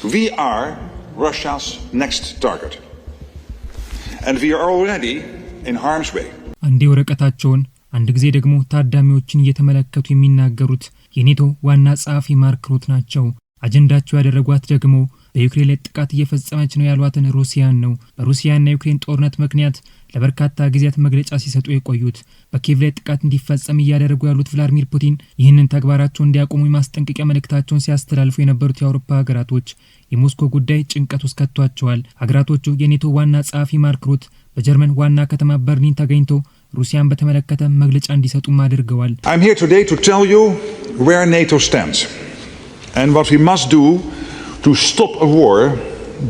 We are Russia's next target. And we are already in harm's way. አንዴ ወረቀታቸውን አንድ ጊዜ ደግሞ ታዳሚዎችን እየተመለከቱ የሚናገሩት የኔቶ ዋና ጸሐፊ ማርክ ሩት ናቸው። አጀንዳቸው ያደረጓት ደግሞ በዩክሬን ላይ ጥቃት እየፈጸመች ነው ያሏትን ሩሲያን ነው። በሩሲያና ዩክሬን ጦርነት ምክንያት ለበርካታ ጊዜያት መግለጫ ሲሰጡ የቆዩት በኪየቭ ላይ ጥቃት እንዲፈጸም እያደረጉ ያሉት ቭላድሚር ፑቲን ይህንን ተግባራቸውን እንዲያቆሙ የማስጠንቀቂያ መልእክታቸውን ሲያስተላልፉ የነበሩት የአውሮፓ ሀገራቶች የሞስኮ ጉዳይ ጭንቀት ውስጥ ከቷቸዋል። ሀገራቶቹ የኔቶ ዋና ጸሐፊ ማርክ ሩት በጀርመን ዋና ከተማ በርሊን ተገኝተው ሩሲያን በተመለከተ መግለጫ እንዲሰጡም አድርገዋል። I'm here today to tell you where NATO stands and what we must do to stop a war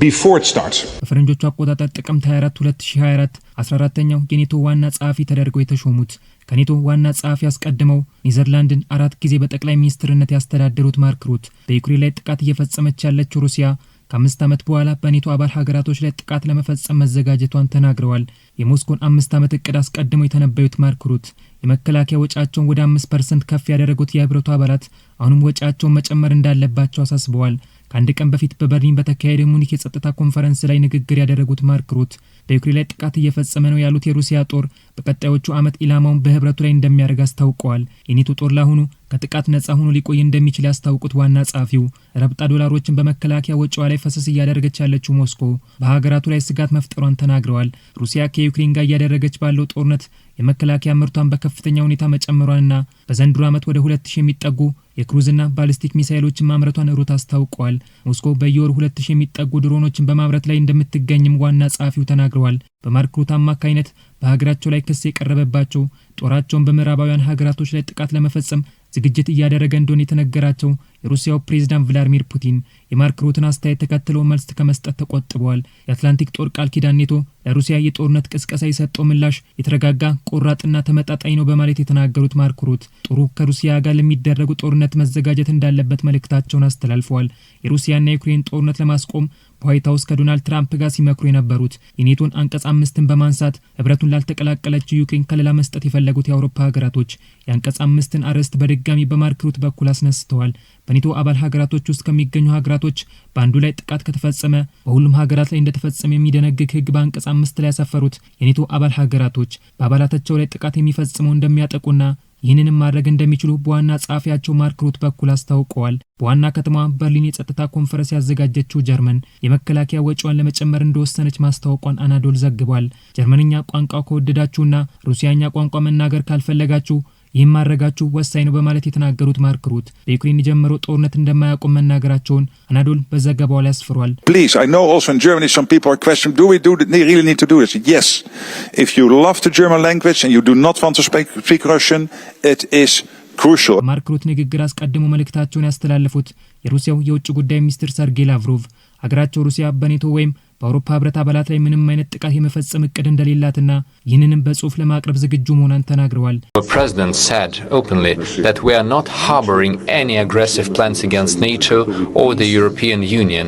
before it starts. በፈረንጆቹ አቆጣጠር ጥቅምት 24 2024 14ኛው የኔቶ ዋና ጸሐፊ ተደርገው የተሾሙት ከኔቶ ዋና ጸሐፊ አስቀድመው ኔዘርላንድን 4 ጊዜ በጠቅላይ ሚኒስትርነት ያስተዳደሩት ማርክ ሩት በዩክሬን ላይ ጥቃት እየፈጸመች ያለችው ሩሲያ ከ5 ዓመት በኋላ በኔቶ አባል ሀገራቶች ላይ ጥቃት ለመፈጸም መዘጋጀቷን ተናግረዋል። የሞስኮን 5 ዓመት እቅድ አስቀድመው የተነበዩት ማርክ ሩት የመከላከያ ወጪያቸውን ወደ 5% ከፍ ያደረጉት የህብረቱ አባላት አሁንም ወጪያቸውን መጨመር እንዳለባቸው አሳስበዋል። ከአንድ ቀን በፊት በበርሊን በተካሄደ ሙኒክ የጸጥታ ኮንፈረንስ ላይ ንግግር ያደረጉት ማርክ ሩት በዩክሬን ላይ ጥቃት እየፈጸመ ነው ያሉት የሩሲያ ጦር በቀጣዮቹ ዓመት ኢላማውን በህብረቱ ላይ እንደሚያደርግ አስታውቀዋል። የኔቶ ጦር ለአሁኑ ከጥቃት ነፃ ሆኖ ሊቆይ እንደሚችል ያስታውቁት ዋና ጸሐፊው ረብጣ ዶላሮችን በመከላከያ ወጪዋ ላይ ፈሰስ እያደረገች ያለችው ሞስኮ በሀገራቱ ላይ ስጋት መፍጠሯን ተናግረዋል። ሩሲያ ከዩክሬን ጋር እያደረገች ባለው ጦርነት የመከላከያ ምርቷን በከፍተኛ ሁኔታ መጨመሯንና በዘንድሮ ዓመት ወደ 2000 የሚጠጉ የክሩዝና ባሊስቲክ ሚሳኤሎችን ማምረቷን ሩት አስታውቀዋል። ሞስኮ በየወሩ 2000 የሚጠጉ ድሮኖችን በማምረት ላይ እንደምትገኝም ዋና ጸሐፊው ተናግረዋል። በማርክ ሩት አማካይነት በሀገራቸው ላይ ክስ የቀረበባቸው ጦራቸውን በምዕራባውያን ሀገራቶች ላይ ጥቃት ለመፈጸም ዝግጅት እያደረገ እንደሆነ የተነገራቸው የሩሲያው ፕሬዝዳንት ቭላድሚር ፑቲን የማርክ ሩትን አስተያየት ተከትለው መልስ ከመስጠት ተቆጥበዋል። የአትላንቲክ ጦር ቃል ኪዳን ኔቶ ለሩሲያ የጦርነት ቅስቀሳ የሰጠው ምላሽ የተረጋጋ ቆራጥና ተመጣጣኝ ነው በማለት የተናገሩት ማርክ ሩት ጦሩ ከሩሲያ ጋር ለሚደረጉ ጦርነት መዘጋጀት እንዳለበት መልእክታቸውን አስተላልፈዋል። የሩሲያና የዩክሬን ጦርነት ለማስቆም በዋይት ሃውስ ከዶናልድ ትራምፕ ጋር ሲመክሩ የነበሩት የኔቶን አንቀጽ 5ን በማንሳት ህብረቱን ላልተቀላቀለችው ዩክሬን ከለላ መስጠት የፈለጉት የአውሮፓ ሀገራቶች የአንቀጽ 5ን አርዕስት በድጋሚ በማርክ ሩት በኩል አስነስተዋል። በኔቶ አባል ሀገራቶች ውስጥ ከሚገኙ ሀገራቶች በአንዱ ላይ ጥቃት ከተፈጸመ በሁሉም ሀገራት ላይ እንደተፈጸመ የሚደነግግ ህግ በአንቀጽ 5 ላይ ያሰፈሩት የኔቶ አባል ሀገራቶች በአባላታቸው ላይ ጥቃት የሚፈጽመው እንደሚያጠቁና ይህንንም ማድረግ እንደሚችሉ በዋና ጸሐፊያቸው ማርክ ሩት በኩል አስታውቀዋል። በዋና ከተማ በርሊን የጸጥታ ኮንፈረንስ ያዘጋጀችው ጀርመን የመከላከያ ወጪዋን ለመጨመር እንደወሰነች ማስታወቋን አናዶል ዘግቧል። ጀርመንኛ ቋንቋ ከወደዳችሁና ሩሲያኛ ቋንቋ መናገር ካልፈለጋችሁ ይህም ማድረጋችሁ ወሳኝ ነው በማለት የተናገሩት ማርክ ሩት በዩክሬን የጀመረው ጦርነት እንደማያቆም መናገራቸውን አናዶል በዘገባው ላይ አስፍሯል። Please, I know also in Germany some people are questioning, do we really need to do this? Yes. If you love the German language and you do not want to speak Russian, it is crucial. ማርክ ሩት ንግግር አስቀድሞ መልእክታቸውን ያስተላለፉት የሩሲያው የውጭ ጉዳይ ሚኒስትር ሰርጌይ ላቭሮቭ ሀገራቸው ሩሲያ በኔቶ ወይም በአውሮፓ ህብረት አባላት ላይ ምንም አይነት ጥቃት የመፈጸም እቅድ እንደሌላትና ይህንንም በጽሁፍ ለማቅረብ ዝግጁ መሆኗን ተናግረዋል። The president said openly that we are not harboring any aggressive plans against NATO or the European Union.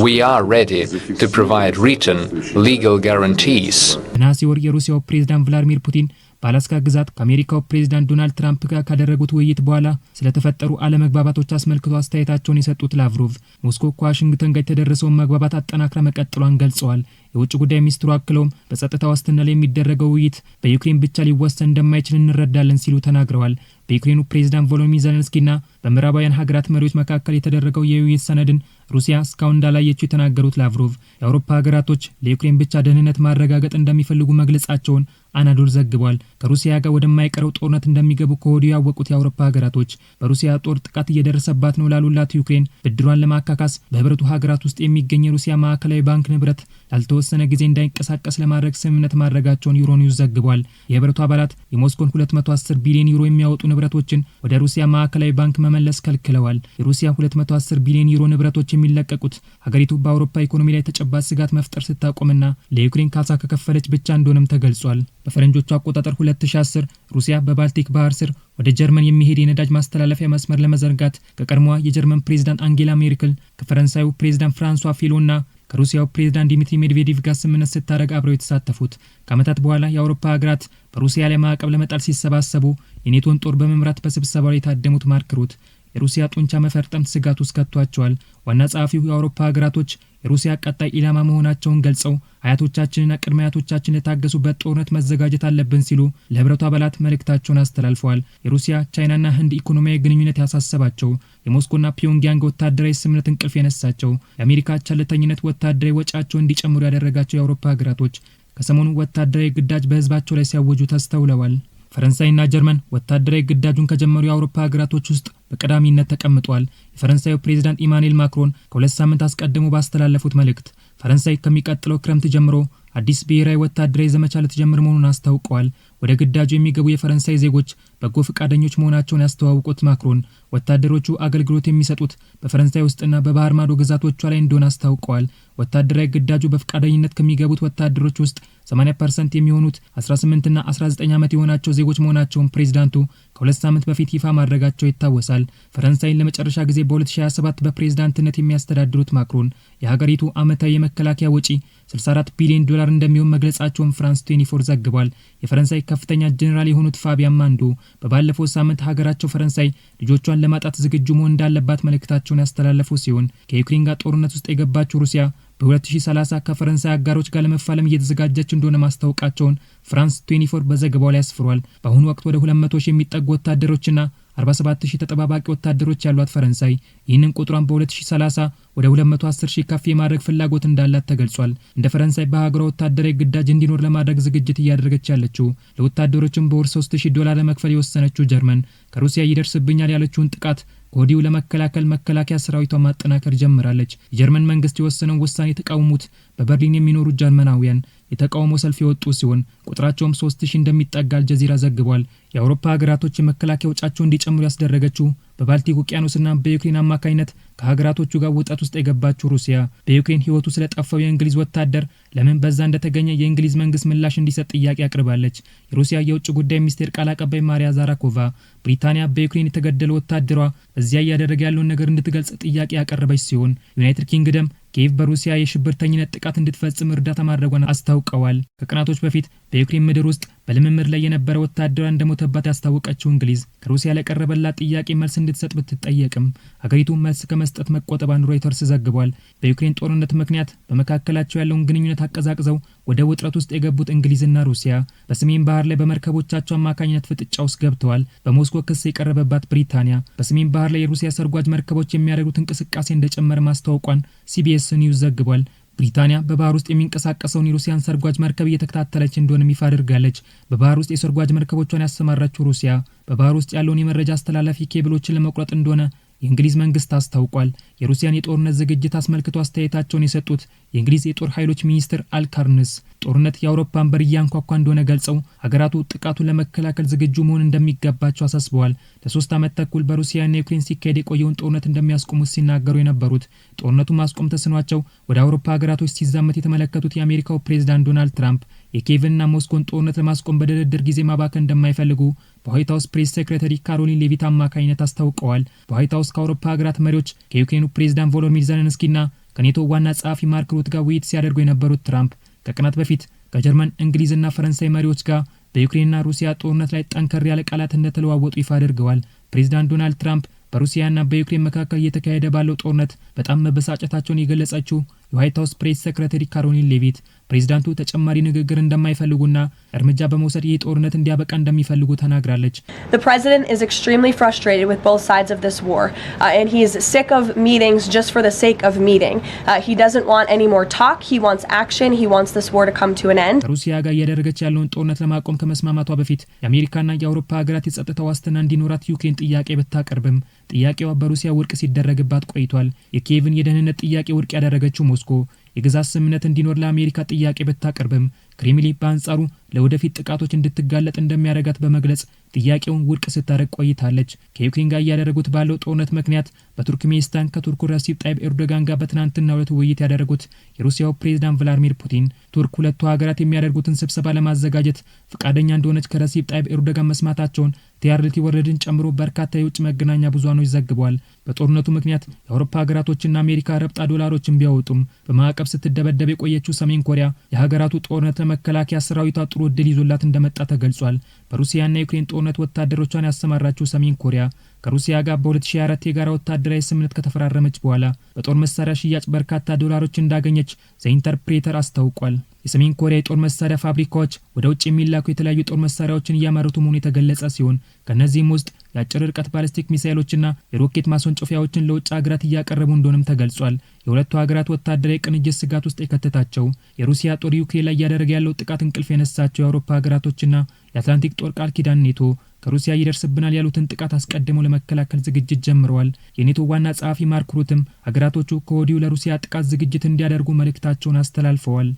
We are ready to provide written legal guarantees. በነሐሴ ወር የሩሲያው ፕሬዝዳንት ቭላድሚር ፑቲን በአላስካ ግዛት ከአሜሪካው ፕሬዝዳንት ዶናልድ ትራምፕ ጋር ካደረጉት ውይይት በኋላ ስለተፈጠሩ አለመግባባቶች አስመልክቶ አስተያየታቸውን የሰጡት ላቭሮቭ ሞስኮ ከዋሽንግተን ጋር የተደረሰውን መግባባት አጠናክራ መቀጠሏን ገልጸዋል። የውጭ ጉዳይ ሚኒስትሩ አክለውም በጸጥታ ዋስትና ላይ የሚደረገው ውይይት በዩክሬን ብቻ ሊወሰን እንደማይችል እንረዳለን ሲሉ ተናግረዋል። በዩክሬኑ ፕሬዝዳንት ቮሎዲሚር ዜሌንስኪና በምዕራባውያን ሀገራት መሪዎች መካከል የተደረገው የውይይት ሰነድን ሩሲያ እስካሁን እንዳላየችው የተናገሩት ላቭሮቭ የአውሮፓ ሀገራቶች ለዩክሬን ብቻ ደህንነት ማረጋገጥ እንደሚፈልጉ መግለጻቸውን አናዶል ዘግቧል። ከሩሲያ ጋር ወደማይቀረው ጦርነት እንደሚገቡ ከወዲሁ ያወቁት የአውሮፓ ሀገራቶች በሩሲያ ጦር ጥቃት እየደረሰባት ነው ላሉላት ዩክሬን ብድሯን ለማካካስ በህብረቱ ሀገራት ውስጥ የሚገኝ የሩሲያ ማዕከላዊ ባንክ ንብረት ላልተወሰነ ጊዜ እንዳይንቀሳቀስ ለማድረግ ስምምነት ማድረጋቸውን ዩሮኒውስ ዘግቧል። የህብረቱ አባላት የሞስኮን 210 ቢሊዮን ዩሮ የሚያወጡ ንብረቶችን ወደ ሩሲያ ማዕከላዊ ባንክ መመለስ ከልክለዋል። የሩሲያ 210 ቢሊዮን ዩሮ ንብረቶች የሚለቀቁት ሀገሪቱ በአውሮፓ ኢኮኖሚ ላይ ተጨባጭ ስጋት መፍጠር ስታቆምና ለዩክሬን ካሳ ከከፈለች ብቻ እንደሆነም ተገልጿል። በፈረንጆቹ አቆጣጠር 2010 ሩሲያ በባልቲክ ባህር ስር ወደ ጀርመን የሚሄድ የነዳጅ ማስተላለፊያ መስመር ለመዘርጋት ከቀድሞዋ የጀርመን ፕሬዝዳንት አንጌላ ሜርክል ከፈረንሳዩ ፕሬዝዳንት ፍራንሷ ፊሎና ከሩሲያው ፕሬዝዳንት ዲሚትሪ ሜድቬዴቭ ጋር ስምምነት ስታደርግ አብረው የተሳተፉት ከዓመታት በኋላ የአውሮፓ ሀገራት በሩሲያ ላይ ማዕቀብ ለመጣል ሲሰባሰቡ የኔቶን ጦር በመምራት በስብሰባው ላይ የታደሙት ማርክ ሩት የሩሲያ ጡንቻ መፈርጠም ስጋት ውስጥ ከቷቸዋል። ዋና ጸሐፊው የአውሮፓ ሀገራቶች የሩሲያ ቀጣይ ኢላማ መሆናቸውን ገልጸው አያቶቻችንና ቅድመ አያቶቻችን ለታገሱበት ጦርነት መዘጋጀት አለብን ሲሉ ለህብረቱ አባላት መልእክታቸውን አስተላልፈዋል። የሩሲያ ቻይናና ህንድ ኢኮኖሚያዊ ግንኙነት ያሳሰባቸው፣ የሞስኮና ፒዮንግያንግ ወታደራዊ ስምምነት እንቅልፍ የነሳቸው፣ የአሜሪካ ቸልተኝነት ወታደራዊ ወጪያቸውን እንዲጨምሩ ያደረጋቸው የአውሮፓ ሀገራቶች ከሰሞኑ ወታደራዊ ግዳጅ በህዝባቸው ላይ ሲያወጁ ተስተውለዋል። ፈረንሳይና ጀርመን ወታደራዊ ግዳጁን ከጀመሩ የአውሮፓ ሀገራቶች ውስጥ በቀዳሚነት ተቀምጧል። የፈረንሳዩ ፕሬዝዳንት ኢማኑኤል ማክሮን ከ2 ሳምንት አስቀድሞ ባስተላለፉት መልእክት ፈረንሳይ ከሚቀጥለው ክረምት ጀምሮ አዲስ ብሔራዊ ወታደራዊ ዘመቻ ልትጀምር መሆኑን አስታውቀዋል። ወደ ግዳጁ የሚገቡ የፈረንሳይ ዜጎች በጎ ፈቃደኞች መሆናቸውን ያስተዋወቁት ማክሮን ወታደሮቹ አገልግሎት የሚሰጡት በፈረንሳይ ውስጥና በባህር ማዶ ግዛቶቿ ላይ እንደሆነ አስታውቀዋል። ወታደራዊ ግዳጁ በፈቃደኝነት ከሚገቡት ወታደሮች ውስጥ 80% የሚሆኑት 18 እና 19 ዓመት የሆናቸው ዜጎች መሆናቸውን ፕሬዝዳንቱ ከ2 ሳምንት በፊት ይፋ ማድረጋቸው ይታወሳል። ፈረንሳይን ለመጨረሻ ጊዜ በ2027 በፕሬዝዳንትነት የሚያስተዳድሩት ማክሮን የሀገሪቱ ዓመታዊ የመከላከያ ወጪ 64 ቢሊዮን ዶላር እንደሚሆን መግለጻቸውን ፍራንስ 24 ዘግቧል። የፈረንሳይ ከፍተኛ ጄኔራል የሆኑት ፋቢያን ማንዶ በባለፈው ሳምንት ሀገራቸው ፈረንሳይ ልጆቿን ለማጣት ዝግጁ መሆን እንዳለባት መልእክታቸውን ያስተላለፉ ሲሆን ከዩክሬን ጋር ጦርነት ውስጥ የገባችው ሩሲያ በ2030 ከፈረንሳይ አጋሮች ጋር ለመፋለም እየተዘጋጀች እንደሆነ ማስታወቃቸውን ፍራንስ 24 በዘገባው ላይ አስፍሯል። በአሁኑ ወቅት ወደ 200 ሺህ የሚጠጉ ወታደሮችና 47000 ተጠባባቂ ወታደሮች ያሏት ፈረንሳይ ይህንን ቁጥሯን በ2030 ወደ 210 ሺህ ከፍ የማድረግ ፍላጎት እንዳላት ተገልጿል። እንደ ፈረንሳይ በሀገሯ ወታደራዊ ግዳጅ እንዲኖር ለማድረግ ዝግጅት እያደረገች ያለችው ለወታደሮችም በወር $3000 ለመክፈል የወሰነችው ጀርመን ከሩሲያ ይደርስብኛል ያለችውን ጥቃት ከወዲሁ ለመከላከል መከላከያ ሰራዊቷን ማጠናከር ጀምራለች። የጀርመን መንግስት የወሰነውን ውሳኔ የተቃወሙት በበርሊን የሚኖሩ ጀርመናውያን የተቃውሞ ሰልፍ የወጡ ሲሆን ቁጥራቸውም 3000 እንደሚጠጋ አልጀዚራ ዘግቧል። የአውሮፓ ሀገራቶች የመከላከያ ወጪያቸውን እንዲጨምሩ ያስደረገችው በባልቲክ ውቅያኖስና በዩክሬን አማካኝነት ከሀገራቶቹ ጋር ውጥረት ውስጥ የገባችው ሩሲያ በዩክሬን ህይወቱ ስለጠፋው የእንግሊዝ ወታደር ለምን በዛ እንደተገኘ የእንግሊዝ መንግስት ምላሽ እንዲሰጥ ጥያቄ አቅርባለች። የሩሲያ የውጭ ጉዳይ ሚኒስቴር ቃል አቀባይ ማሪያ ዛራኮቫ ብሪታንያ በዩክሬን የተገደለ ወታደሯ እዚያ እያደረገ ያለውን ነገር እንድትገልጽ ጥያቄ ያቀረበች ሲሆን ዩናይትድ ኪንግደም ኪየቭ በሩሲያ የሽብርተኝነት ጥቃት እንድትፈጽም እርዳታ ማድረጓን አስታውቀዋል። ከቀናቶች በፊት በዩክሬን ምድር ውስጥ በልምምድ ላይ የነበረ ወታደሯ እንደሞተባት ያስታወቀችው እንግሊዝ ከሩሲያ ለቀረበላት ጥያቄ መልስ እንድትሰጥ ብትጠየቅም ሀገሪቱ መልስ ከመስጠት መቆጠቧን ሮይተርስ ዘግቧል። በዩክሬን ጦርነት ምክንያት በመካከላቸው ያለውን ግንኙነት አቀዛቅዘው ወደ ውጥረት ውስጥ የገቡት እንግሊዝና ሩሲያ በሰሜን ባህር ላይ በመርከቦቻቸው አማካኝነት ፍጥጫ ውስጥ ገብተዋል። በሞስኮ ክስ የቀረበባት ብሪታንያ በሰሜን ባህር ላይ የሩሲያ ሰርጓጅ መርከቦች የሚያደርጉት እንቅስቃሴ እንደጨመረ ማስታወቋን ሲቢኤስ ኒውስ ዘግቧል። ብሪታንያ በባህር ውስጥ የሚንቀሳቀሰውን የሩሲያን ሰርጓጅ መርከብ እየተከታተለች እንደሆነ ይፋ አድርጋለች። በባህር ውስጥ የሰርጓጅ መርከቦቿን ያሰማራችው ሩሲያ በባህር ውስጥ ያለውን የመረጃ አስተላላፊ ኬብሎችን ለመቁረጥ እንደሆነ የእንግሊዝ መንግስት አስታውቋል። የሩሲያን የጦርነት ዝግጅት አስመልክቶ አስተያየታቸውን የሰጡት የእንግሊዝ የጦር ኃይሎች ሚኒስትር አልካርንስ ጦርነት የአውሮፓን በር እያንኳኳ እንደሆነ ገልጸው ሀገራቱ ጥቃቱን ለመከላከል ዝግጁ መሆን እንደሚገባቸው አሳስበዋል። ለ3 ዓመት ተኩል በሩሲያና ዩክሬን ሲካሄድ የቆየውን ጦርነት እንደሚያስቆሙት ሲናገሩ የነበሩት ጦርነቱን ማስቆም ተስኗቸው ወደ አውሮፓ ሀገራቶች ሲዛመት የተመለከቱት የአሜሪካው ፕሬዝዳንት ዶናልድ ትራምፕ የኪየቭና ሞስኮን ጦርነት ለማስቆም በድርድር ጊዜ ማባከን እንደማይፈልጉ በዋይት ሀውስ ፕሬስ ሴክሬታሪ ካሮሊን ሌቪት አማካኝነት አስታውቀዋል። በዋይት ሀውስ ከአውሮፓ ሀገራት መሪዎች ከዩክሬኑ ፕሬዝዳንት ቮሎዲሚር ዜሌንስኪና ከኔቶ ዋና ጸሐፊ ማርክ ሩት ጋር ውይይት ሲያደርጉ የነበሩት ትራምፕ ከቀናት በፊት ከጀርመን፣ እንግሊዝና ፈረንሳይ መሪዎች ጋር በዩክሬንና ሩሲያ ጦርነት ላይ ጠንከር ያለ ቃላት እንደተለዋወጡ ይፋ አድርገዋል። ፕሬዝዳንት ዶናልድ ትራምፕ በሩሲያና በዩክሬን መካከል እየተካሄደ ባለው ጦርነት በጣም መበሳጨታቸውን የገለጸችው የዋይት ሀውስ ፕሬስ ሴክሬታሪ ካሮሊን ሌቪት ፕሬዝዳንቱ ተጨማሪ ንግግር እንደማይፈልጉና እርምጃ በመውሰድ ይህ ጦርነት እንዲያበቃ እንደሚፈልጉ ተናግራለች። The president is extremely frustrated with both sides of this war and he is sick of meetings just for the sake of meeting. He doesn't want any more talk, he wants action, he wants this war to come to an end. ከሩሲያ ጋር እያደረገች ያለውን ጦርነት ለማቆም ከመስማማቷ በፊት የአሜሪካና የአውሮፓ ሀገራት የጸጥታ ዋስትና እንዲኖራት ዩክሬን ጥያቄ ብታቀርብም ጥያቄዋ በሩሲያ ውድቅ ሲደረግባት ቆይቷል። የኪየቭን የደህንነት ጥያቄ ውድቅ ያደረገችው ሞስኮ የግዛት ስምምነት እንዲኖር ለአሜሪካ ጥያቄ ብታቀርብም ክሬምሊን በአንጻሩ ለወደፊት ጥቃቶች እንድትጋለጥ እንደሚያደርጋት በመግለጽ ጥያቄውን ውድቅ ስታደርግ ቆይታለች። ከዩክሬን ጋር እያደረጉት ባለው ጦርነት ምክንያት በቱርክሜኒስታን ከቱርኩ ረሲፕ ጣይብ ኤርዶጋን ጋር በትናንትናው ዕለት ውይይት ያደረጉት የሩሲያው ፕሬዝዳንት ቭላዲሚር ፑቲን ቱርክ ሁለቱ ሀገራት የሚያደርጉትን ስብሰባ ለማዘጋጀት ፈቃደኛ እንደሆነች ከረሲፕ ጣይብ ኤርዶጋን መስማታቸውን ቲአርቲ ወርልድን ጨምሮ በርካታ የውጭ መገናኛ ብዙሃኖች ዘግበዋል። በጦርነቱ ምክንያት የአውሮፓ ሀገራቶችና አሜሪካ ረብጣ ዶላሮችን ቢያወጡም በማዕቀብ ስትደበደብ የቆየችው ሰሜን ኮሪያ የሀገራቱ ጦርነት ለመከላከያ ሰራዊቷ ጥሩ እድል ይዞላት እንደመጣ ተገልጿል። በሩሲያና ዩክሬን ጦርነት ጦርነት ወታደሮቿን ያሰማራችው ሰሜን ኮሪያ ከሩሲያ ጋር በ2024 የጋራ ወታደራዊ ስምምነት ከተፈራረመች በኋላ በጦር መሳሪያ ሽያጭ በርካታ ዶላሮች እንዳገኘች ዘኢንተርፕሬተር አስታውቋል። የሰሜን ኮሪያ የጦር መሳሪያ ፋብሪካዎች ወደ ውጭ የሚላኩ የተለያዩ ጦር መሳሪያዎችን እያመረቱ መሆኑ የተገለጸ ሲሆን ከነዚህም ውስጥ የአጭር ርቀት ባሊስቲክ ሚሳይሎችና የሮኬት ማስወንጨፊያዎችን ለውጭ ሀገራት እያቀረቡ እንደሆነም ተገልጿል። የሁለቱ ሀገራት ወታደራዊ ቅንጅት ስጋት ውስጥ የከተታቸው የሩሲያ ጦር ዩክሬን ላይ እያደረገ ያለው ጥቃት እንቅልፍ የነሳቸው የአውሮፓ ሀገራቶችና የአትላንቲክ ጦር ቃል ኪዳን ኔቶ ከሩሲያ ይደርስብናል ያሉትን ጥቃት አስቀድመው ለመከላከል ዝግጅት ጀምረዋል። የኔቶ ዋና ጸሐፊ ማርክ ሩትም ሀገራቶቹ ከወዲሁ ለሩሲያ ጥቃት ዝግጅት እንዲያደርጉ መልእክታቸውን አስተላልፈዋል።